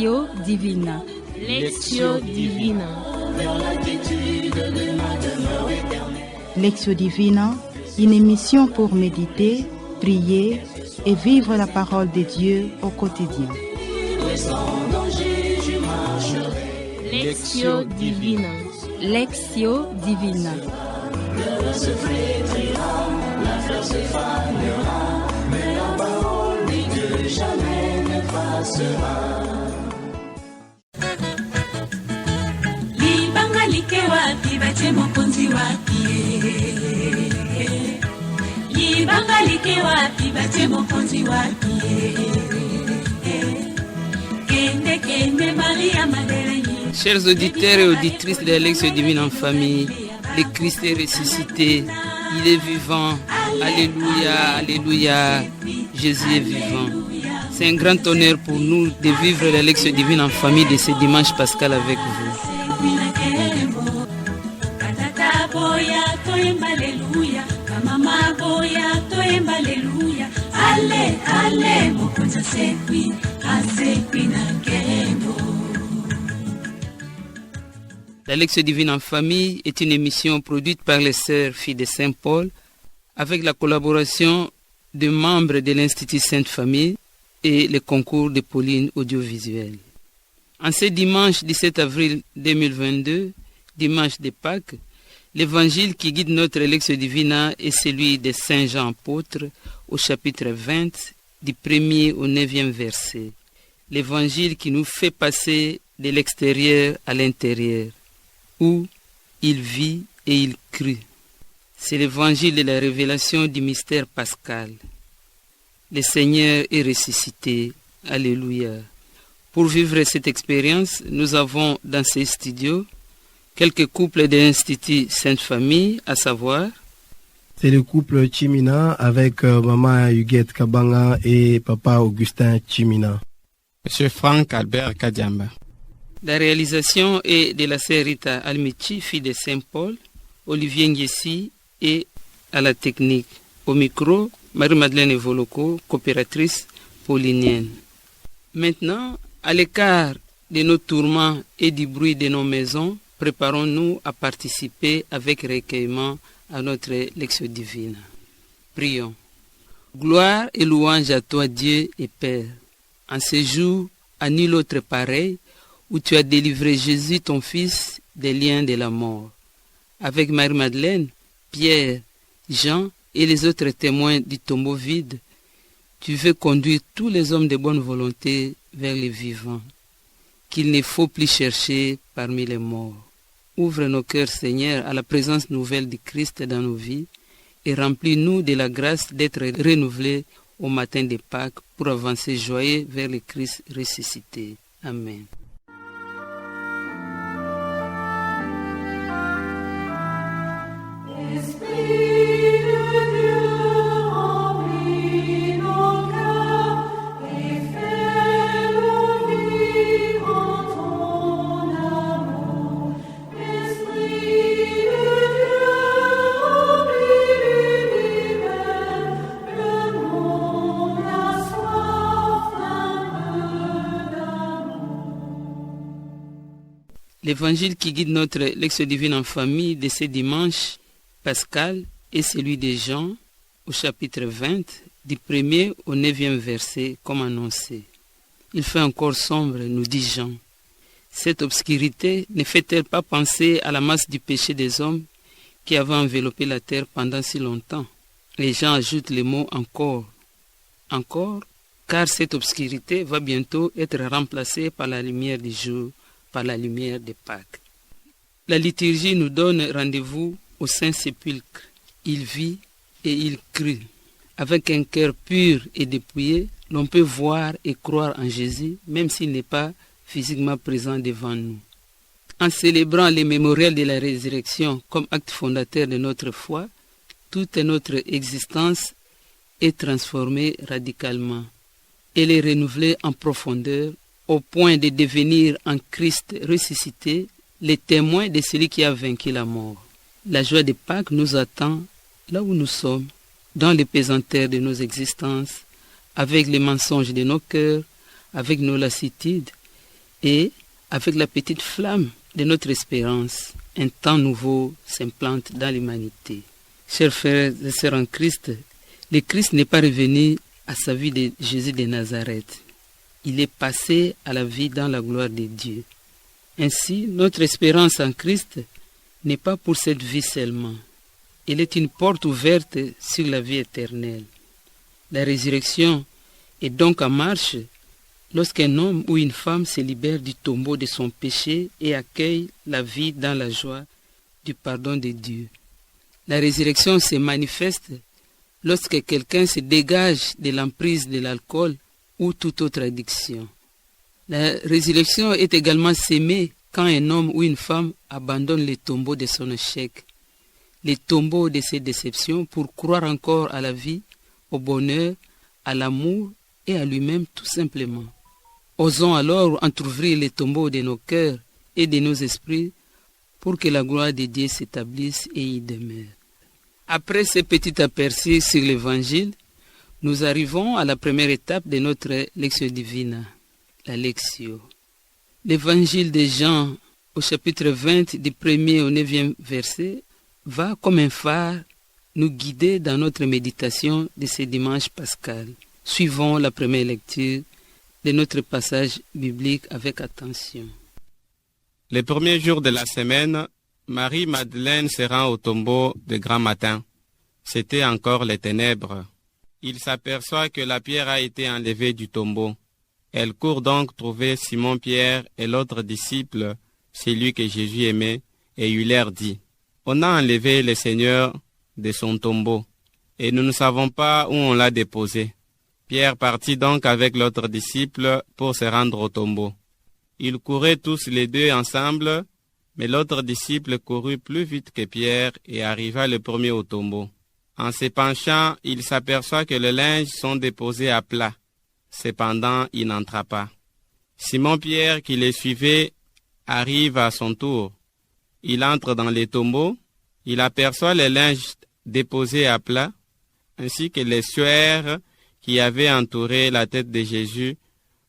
Lectio Divina. Lectio Divina. Lectio Divina, une émission pour méditer, prier et vivre la parole de Dieu au quotidien. Lectio Divina. Lectio Divina. Le se flétrira, la fleur se fanera, mais la parole de Dieu jamais ne passera. Libanga like wapi bache mokonzi wapi. Libanga like wapi bache mokonzi wapi. Kende kende Maria Madeleine. Chers auditeurs et auditrices de la Lectio Divine en famille, le Christ est ressuscité, il est vivant, alléluia, alléluia, Jésus est vivant. C'est un grand honneur pour nous de vivre la Lectio Divine en famille de ce dimanche pascal avec vous. La Lectio Divine en famille est une émission produite par les sœurs filles de Saint-Paul avec la collaboration de membres de l'Institut Sainte-Famille et le concours de Pauline Audiovisuel. En ce dimanche 17 avril 2022, dimanche de Pâques, l'évangile qui guide notre Lectio Divina est celui de Saint Jean apôtre au chapitre 20, du 1er au 9e verset. L'évangile qui nous fait passer de l'extérieur à l'intérieur, où il vit et il crut. C'est l'évangile de la révélation du mystère pascal. Le Seigneur est ressuscité. Alléluia. Pour vivre cette expérience, nous avons dans ces studios quelques couples de l'Institut Sainte-Famille, à savoir... C'est le couple Chimina avec maman Huguette Kabanga et papa Augustin Chimina. Monsieur Franck Albert Kadiamba. La réalisation est de la sœur Rita Almichi, fille de Saint-Paul, Olivier Ngessi et à la technique. Au micro, Marie-Madeleine Evoloko, coopératrice paulinienne. Maintenant, à l'écart de nos tourments et du bruit de nos maisons, préparons-nous à participer avec recueillement à notre Lectio Divina. Prions. Gloire et louange à toi, Dieu et Père. En ce jour, à nul autre pareil, où tu as délivré Jésus, ton Fils, des liens de la mort. Avec Marie-Madeleine, Pierre, Jean et les autres témoins du tombeau vide, tu veux conduire tous les hommes de bonne volonté vers les vivants, qu'il ne faut plus chercher parmi les morts. Ouvre nos cœurs, Seigneur, à la présence nouvelle du Christ dans nos vies et remplis-nous de la grâce d'être renouvelés au matin de Pâques pour avancer joyeux vers le Christ ressuscité. Amen. L'évangile qui guide notre Lectio Divine en famille de ce dimanche pascal est celui de Jean au chapitre 20, du 1er au 9e verset, comme annoncé. Il fait encore sombre, nous dit Jean. Cette obscurité ne fait-elle pas penser à la masse du péché des hommes qui avait enveloppé la terre pendant si longtemps? Les gens ajoutent le mot encore. Encore, car cette obscurité va bientôt être remplacée par la lumière du jour, par la lumière de Pâques. La liturgie nous donne rendez-vous au Saint-Sépulcre. Il vit et il crut. Avec un cœur pur et dépouillé, l'on peut voir et croire en Jésus, même s'il n'est pas physiquement présent devant nous. En célébrant les mémorials de la résurrection comme acte fondateur de notre foi, toute notre existence est transformée radicalement. Elle est renouvelée en profondeur au point de devenir en Christ ressuscité les témoins de celui qui a vaincu la mort. La joie de Pâques nous attend là où nous sommes, dans les pesanteurs de nos existences, avec les mensonges de nos cœurs, avec nos lassitudes, Et, avec la petite flamme de notre espérance, un temps nouveau s'implante dans l'humanité. Chers frères et sœurs en Christ, le Christ n'est pas revenu à sa vie de Jésus de Nazareth. Il est passé à la vie dans la gloire de Dieu. Ainsi, notre espérance en Christ n'est pas pour cette vie seulement. Elle est une porte ouverte sur la vie éternelle. La résurrection est donc en marche lorsqu'un homme ou une femme se libère du tombeau de son péché et accueille la vie dans la joie du pardon de Dieu. La résurrection se manifeste lorsque quelqu'un se dégage de l'emprise de l'alcool ou toute autre addiction. La résurrection est également sémée quand un homme ou une femme abandonne le tombeau de son échec, les tombeaux de ses déceptions pour croire encore à la vie, au bonheur, à l'amour et à lui-même tout simplement. Osons alors entrouvrir les tombeaux de nos cœurs et de nos esprits pour que la gloire de Dieu s'établisse et y demeure. Après ce petit aperçu sur l'Évangile, nous arrivons à la première étape de notre Lectio Divina, la Lectio. L'Évangile de Jean, au chapitre 20, du 1er au 9e verset, va comme un phare nous guider dans notre méditation de ce dimanche pascal. Suivons la première lecture de notre passage biblique avec attention. Les premiers jours de la semaine, Marie-Madeleine se rend au tombeau de grand matin. C'était encore les ténèbres. Il s'aperçoit que la pierre a été enlevée du tombeau. Elle court donc trouver Simon-Pierre et l'autre disciple, celui que Jésus aimait, et il leur dit, « On a enlevé le Seigneur de son tombeau, et nous ne savons pas où on l'a déposé. » Pierre partit donc avec l'autre disciple pour se rendre au tombeau. Ils couraient tous les deux ensemble, mais l'autre disciple courut plus vite que Pierre et arriva le premier au tombeau. En se penchant, il s'aperçoit que les linges sont déposés à plat. Cependant, il n'entra pas. Simon-Pierre, qui les suivait, arrive à son tour. Il entre dans les tombeaux, il aperçoit les linges déposés à plat, ainsi que les suaires qui avaient entouré la tête de Jésus,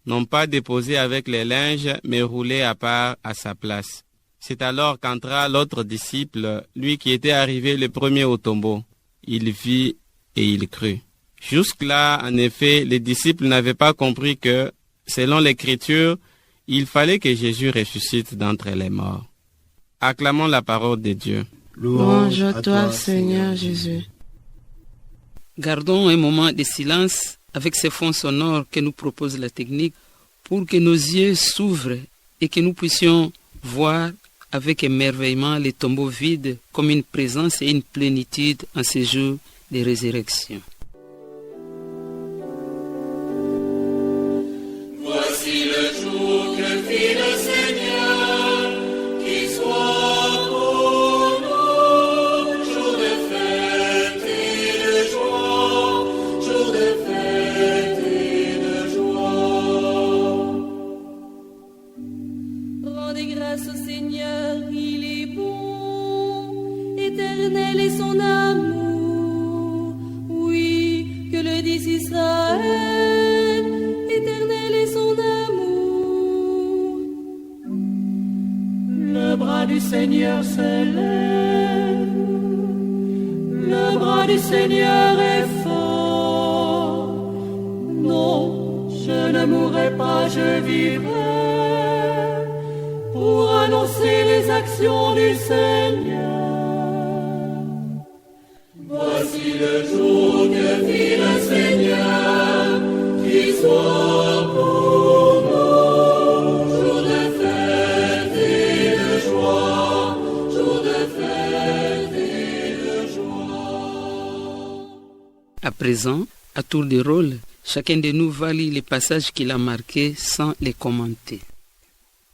non pas déposés avec les linges, mais roulés à part à sa place. C'est alors qu'entra l'autre disciple, lui qui était arrivé le premier au tombeau. Il vit et il crut. Jusque-là, en effet, les disciples n'avaient pas compris que, selon l'Écriture, il fallait que Jésus ressuscite d'entre les morts. Acclamons la parole de Dieu. Louange à toi, Seigneur Jésus. Gardons un moment de silence avec ces fonds sonores que nous propose la technique pour que nos yeux s'ouvrent et que nous puissions voir avec émerveillement les tombeaux vides comme une présence et une plénitude en ce jour de résurrection. Voici le jour que fit le Seigneur, qui soit pour nous jour de fête et de joie, jour de fête et de joie. Rendez grâce au Seigneur, il est bon, éternel est son amour. Oui, que le dise Israël, éternel est son amour. Le bras du Seigneur se lève, le bras du Seigneur est fort. Non, je ne mourrai pas, je vivrai pour annoncer les actions du Seigneur. Voici le jour que fit le Seigneur, qui soit pour nous jour de fête et de joie, jour de fête et de joie. À présent, à tour de rôle, chacun de nous va lire les passages qu'il a marqués sans les commenter.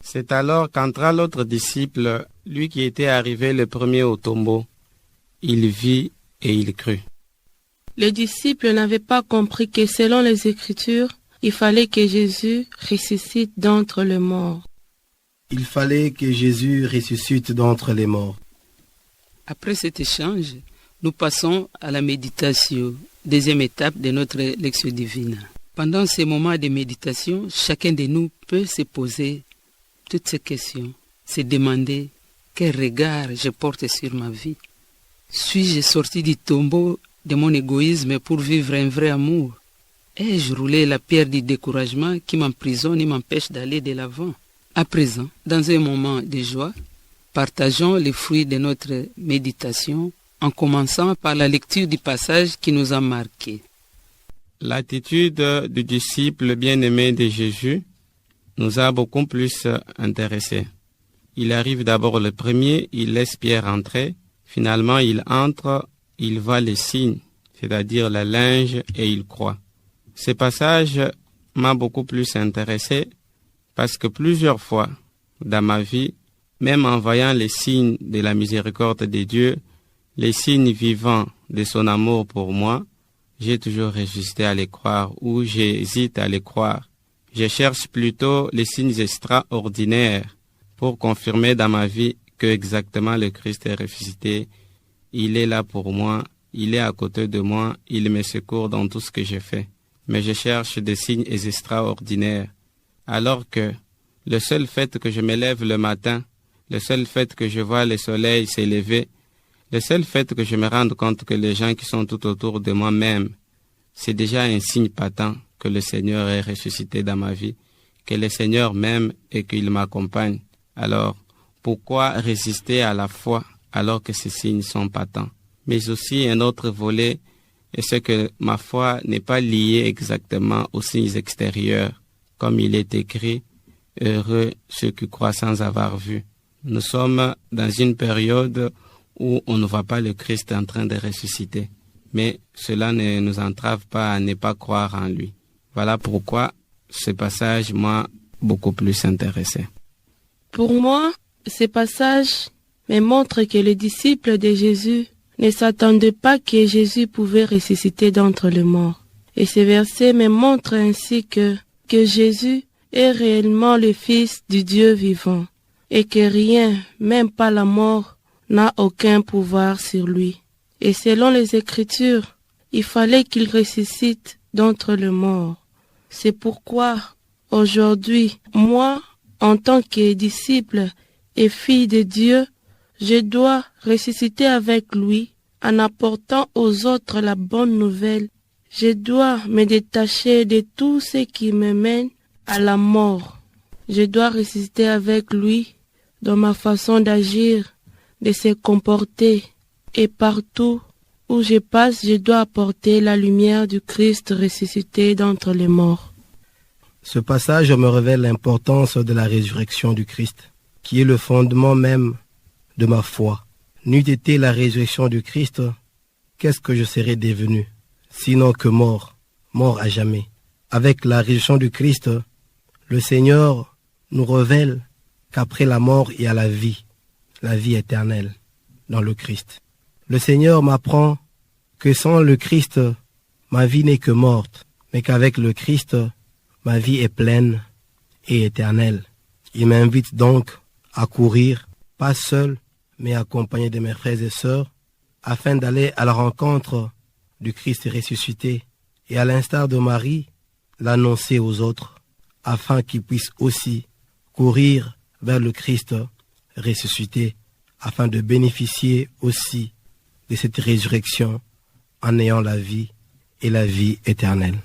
C'est alors qu'entra l'autre disciple, lui qui était arrivé le premier au tombeau. Il vit et il crut. Les disciples n'avaient pas compris que selon les Écritures, il fallait que Jésus ressuscite d'entre les morts. Il fallait que Jésus ressuscite d'entre les morts. Après cet échange, nous passons à la méditation, deuxième étape de notre Lectio Divina. Pendant ces moments de méditation, chacun de nous peut se poser toutes ces questions, se demander quel regard je porte sur ma vie. Suis-je sorti du tombeau de mon égoïsme pour vivre un vrai amour? Ai-je roulé la pierre du découragement qui m'emprisonne et m'empêche d'aller de l'avant? À présent, dans un moment de joie, partageons les fruits de notre méditation en commençant par la lecture du passage qui nous a marqués. L'attitude du disciple bien-aimé de Jésus nous a beaucoup plus intéressés. Il arrive d'abord le premier, il laisse Pierre entrer. Finalement, il entre, il voit les signes, c'est-à-dire le linge, et il croit. Ce passage m'a beaucoup plus intéressé parce que plusieurs fois dans ma vie, même en voyant les signes de la miséricorde de Dieu, les signes vivants de son amour pour moi, j'ai toujours résisté à les croire ou j'hésite à les croire. Je cherche plutôt les signes extraordinaires pour confirmer dans ma vie que exactement le Christ est ressuscité. Il est là pour moi, il est à côté de moi, il me secourt dans tout ce que je fais. Mais je cherche des signes extraordinaires. Alors que le seul fait que je me lève le matin, le seul fait que je vois le soleil s'élever, le seul fait que je me rende compte que les gens qui sont tout autour de moi m'aiment, c'est déjà un signe patent que le Seigneur est ressuscité dans ma vie, que le Seigneur m'aime et qu'il m'accompagne. Alors, pourquoi résister à la foi alors que ces signes sont patents? Mais aussi un autre volet est que ma foi n'est pas liée exactement aux signes extérieurs, comme il est écrit, « Heureux ceux qui croient sans avoir vu ». Nous sommes dans une période où on ne voit pas le Christ en train de ressusciter. Mais cela ne nous entrave pas à ne pas croire en lui. Voilà pourquoi ce passage m'a beaucoup plus intéressé. Pour moi, ce passage me montre que les disciples de Jésus ne s'attendaient pas que Jésus pouvait ressusciter d'entre les morts. Et ce verset me montre ainsi que Jésus est réellement le Fils du Dieu vivant et que rien, même pas la mort, n'a aucun pouvoir sur lui. Et selon les Écritures, il fallait qu'il ressuscite d'entre les morts. C'est pourquoi, aujourd'hui, moi, en tant que disciple et fille de Dieu, je dois ressusciter avec lui en apportant aux autres la bonne nouvelle. Je dois me détacher de tout ce qui me mène à la mort. Je dois ressusciter avec lui dans ma façon d'agir, de se comporter, et partout où je passe, je dois apporter la lumière du Christ ressuscité d'entre les morts. Ce passage me révèle l'importance de la résurrection du Christ, qui est le fondement même de ma foi. N'eût été la résurrection du Christ, qu'est-ce que je serais devenu? Sinon que mort, mort à jamais. Avec la résurrection du Christ, le Seigneur nous révèle qu'après la mort, il y a la vie éternelle dans le Christ. Le Seigneur m'apprend que sans le Christ, ma vie n'est que morte, mais qu'avec le Christ, ma vie est pleine et éternelle. Il m'invite donc à courir, pas seul, mais accompagné de mes frères et sœurs, afin d'aller à la rencontre du Christ ressuscité et à l'instar de Marie, l'annoncer aux autres, afin qu'ils puissent aussi courir vers le Christ ressuscité, afin de bénéficier aussi de cette résurrection en ayant la vie et la vie éternelle.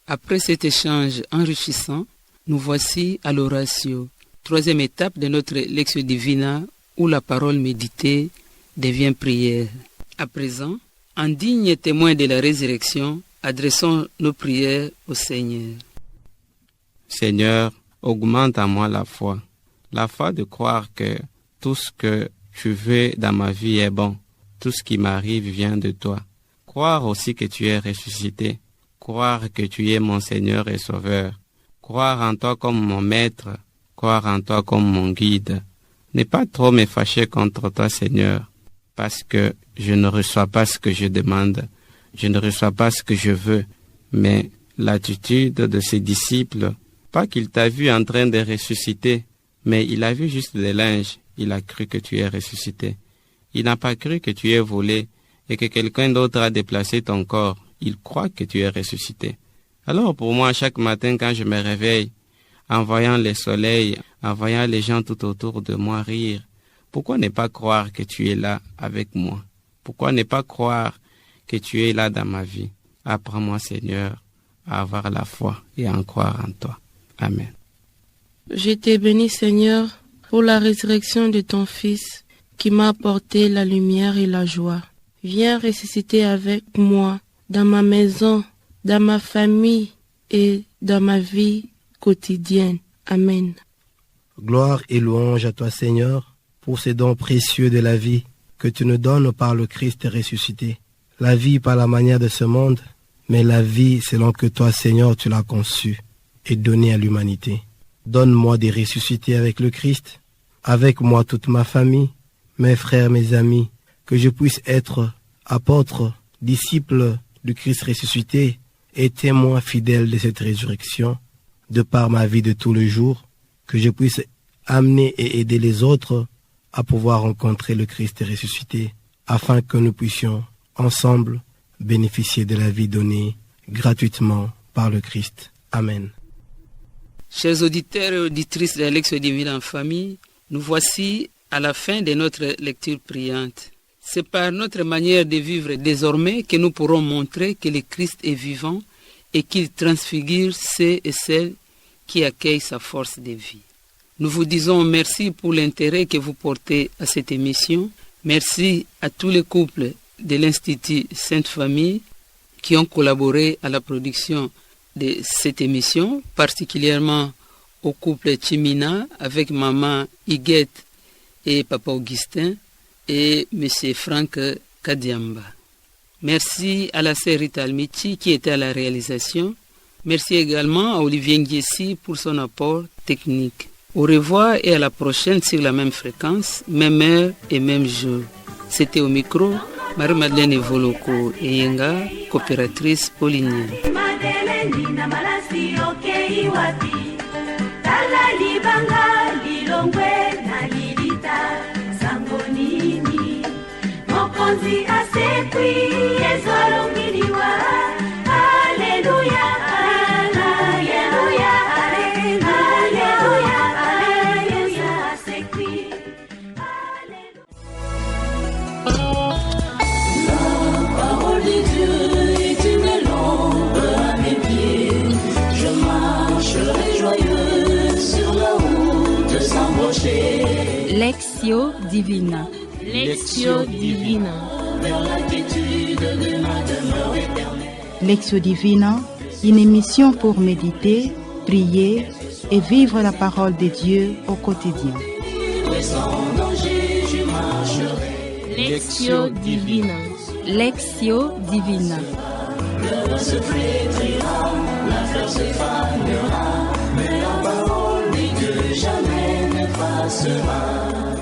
Après cet échange enrichissant, nous voici à l'oratio, troisième étape de notre Lectio Divina, où la parole méditée devient prière. À présent, en digne témoin de la résurrection, adressons nos prières au Seigneur. Seigneur, augmente en moi la foi de croire que tout ce que tu veux dans ma vie est bon, tout ce qui m'arrive vient de toi. Croire aussi que tu es ressuscité, croire que tu es mon Seigneur et Sauveur, croire en toi comme mon maître, croire en toi comme mon guide. Ne pas trop me fâcher contre toi, Seigneur, parce que je ne reçois pas ce que je demande, je ne reçois pas ce que je veux, mais l'attitude de ces disciples, pas qu'il t'a vu en train de ressusciter, mais il a vu juste des linges, il a cru que tu es ressuscité. Il n'a pas cru que tu es volé et que quelqu'un d'autre a déplacé ton corps. Il croit que tu es ressuscité. Alors pour moi, chaque matin quand je me réveille, en voyant le soleil, en voyant les gens tout autour de moi rire, pourquoi ne pas croire que tu es là avec moi? Pourquoi ne pas croire que tu es là dans ma vie? Apprends-moi, Seigneur, à avoir la foi et à en croire en toi. Amen. Je te bénis, Seigneur, pour la résurrection de ton Fils qui m'a apporté la lumière et la joie. Viens ressusciter avec moi dans ma maison, dans ma famille et dans ma vie quotidienne. Amen. Gloire et louange à toi, Seigneur, pour ces dons précieux de la vie que tu nous donnes par le Christ ressuscité. La vie par la manière de ce monde, mais la vie selon que toi, Seigneur, tu l'as conçue et donnée à l'humanité. Donne-moi de ressusciter avec le Christ, avec moi toute ma famille, mes frères, mes amis, que je puisse être apôtre, disciple du Christ ressuscité et témoin fidèle de cette résurrection, de par ma vie de tous les jours, que je puisse amener et aider les autres à pouvoir rencontrer le Christ ressuscité, afin que nous puissions ensemble bénéficier de la vie donnée gratuitement par le Christ. Amen. Chers auditeurs et auditrices de Lectio Divina en famille, nous voici à la fin de notre lecture priante. C'est par notre manière de vivre désormais que nous pourrons montrer que le Christ est vivant et qu'il transfigure ceux et celles qui accueillent sa force de vie. Nous vous disons merci pour l'intérêt que vous portez à cette émission. Merci à tous les couples de l'Institut Sainte Famille qui ont collaboré à la production de cette émission, particulièrement au couple Chimina avec maman Higuette et papa Augustin et monsieur Franck Kadiamba. Merci à la sœur Rita Almichi qui était à la réalisation. Merci également à Olivier Nguessi pour son apport technique. Au revoir et à la prochaine sur la même fréquence, même heure et même jour. C'était au micro Marie-Madeleine Evoloko et Yenga, coopératrice paulinienne. Lectio Divina. Lectio Divina. Lectio Divina, une émission pour méditer, prier et vivre la parole de Dieu au quotidien. Lectio Divina. Lectio Divina. Le roi se flétrira, la fleur se fanera, mais la parole dit que jamais ne passera.